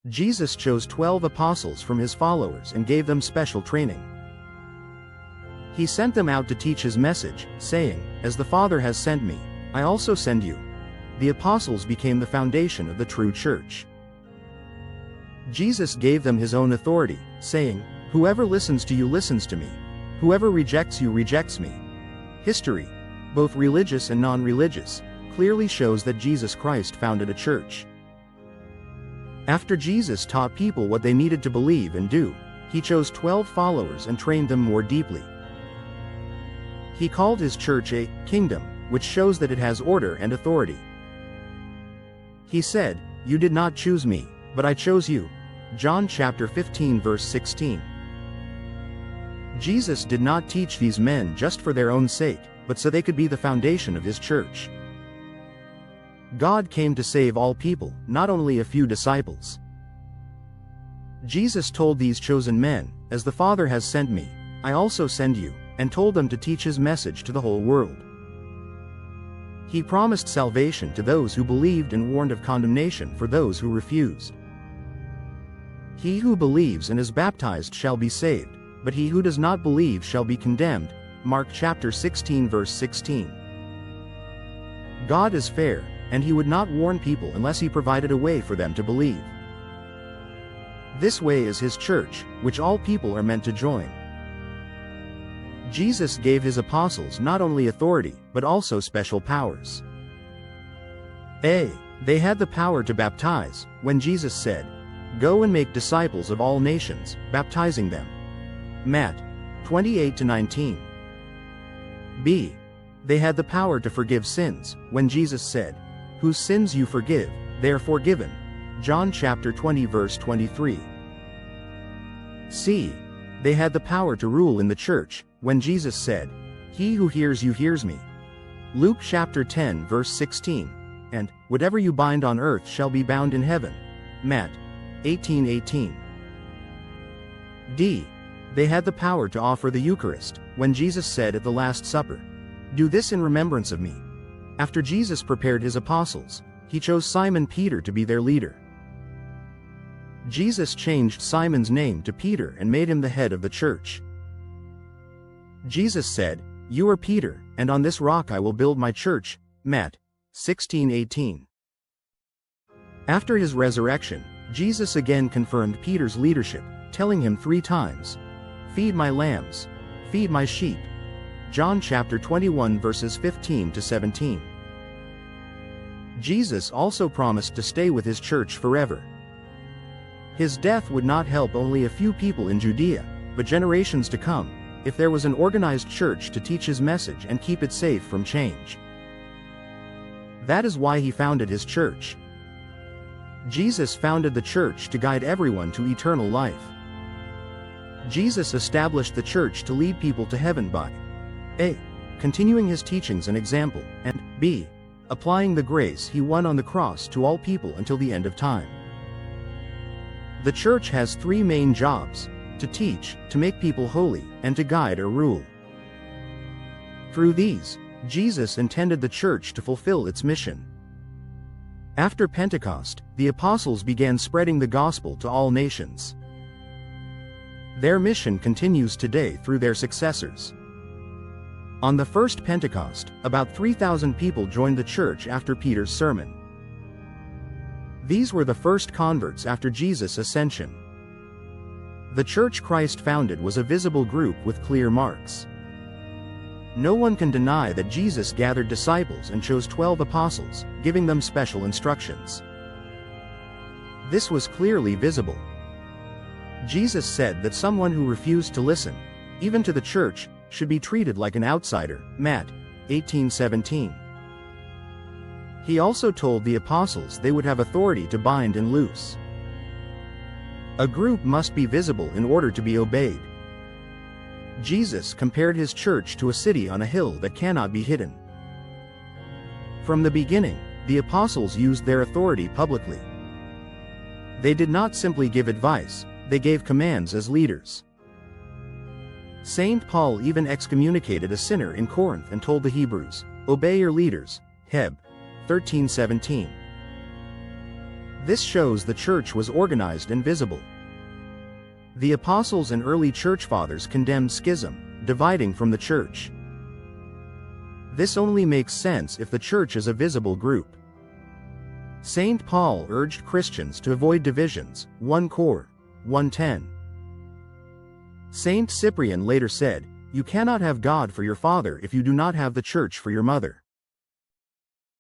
Jesus chose 12 apostles from his followers and gave them special training. He sent them out to teach his message, saying, "As the Father has sent me, I also send you." The apostles became the foundation of the true church. Jesus gave them his own authority, saying, "Whoever listens to you listens to me. Whoever rejects you rejects me." History, both religious and non-religious, clearly shows that Jesus Christ founded a church. After Jesus taught people what they needed to believe and do, he chose 12 followers and trained them more deeply. He called his church a kingdom, which shows that it has order and authority. He said, "You did not choose me, but I chose you." John chapter 15 verse 16. Jesus did not teach these men just for their own sake, but so they could be the foundation of his church. God came to save all people, not only a few disciples. Jesus told these chosen men, "As the Father has sent me, I also send you," and told them to teach his message to the whole world. He promised salvation to those who believed and warned of condemnation for those who refused. He who believes and is baptized shall be saved, but he who does not believe shall be condemned. Mark chapter 16 verse 16. God is fair, and he would not warn people unless he provided a way for them to believe. This way is his church, which all people are meant to join. Jesus gave his apostles not only authority, but also special powers. They had the power to baptize, when Jesus said, "Go and make disciples of all nations, baptizing them." Matt 28-19. B. They had the power to forgive sins, when Jesus said, "Whose sins you forgive, they are forgiven." John chapter 20 verse 23. C. They had the power to rule in the church, when Jesus said, "He who hears you hears me." Luke chapter 10 verse 16, and, "Whatever you bind on earth shall be bound in heaven." Matt 18:18. D. They had the power to offer the Eucharist, when Jesus said at the Last Supper, "Do this in remembrance of me." After Jesus prepared his apostles, he chose Simon Peter to be their leader. Jesus changed Simon's name to Peter and made him the head of the church. Jesus said, "You are Peter, and on this rock I will build my church." Matt 16:18. After his resurrection, Jesus again confirmed Peter's leadership, telling him 3 times, "Feed my lambs, feed my sheep." John chapter 21 verses 15-17. Jesus also promised to stay with his church forever. His death would not help only a few people in Judea, but generations to come, if there was an organized church to teach his message and keep it safe from change. That is why he founded his church. Jesus founded the church to guide everyone to eternal life. Jesus established the church to lead people to heaven by A. Continuing his teachings and example, and B. Applying the grace he won on the cross to all people until the end of time. The church has 3 main jobs: to teach, to make people holy, and to guide or rule. Through these, Jesus intended the church to fulfill its mission. After Pentecost, the apostles began spreading the gospel to all nations. Their mission continues today through their successors. On the first Pentecost, about 3,000 people joined the church after Peter's sermon. These were the first converts after Jesus' ascension. The church Christ founded was a visible group with clear marks. No one can deny that Jesus gathered disciples and chose 12 apostles, giving them special instructions. This was clearly visible. Jesus said that someone who refused to listen, even to the church, should be treated like an outsider. Matt 18:17. He also told the apostles they would have authority to bind and loose. A group must be visible in order to be obeyed. Jesus compared his church to a city on a hill that cannot be hidden. From the beginning, the apostles used their authority publicly. They did not simply give advice, they gave commands as leaders. Saint Paul even excommunicated a sinner in Corinth and told the Hebrews, "Obey your leaders." Heb 13:17. This shows the church was organized and visible. The apostles and early church fathers condemned schism, dividing from the church. This only makes sense if the church is a visible group. Saint Paul urged Christians to avoid divisions, 1 Cor. 1:10. Saint Cyprian later said, "You cannot have God for your father if you do not have the church for your mother."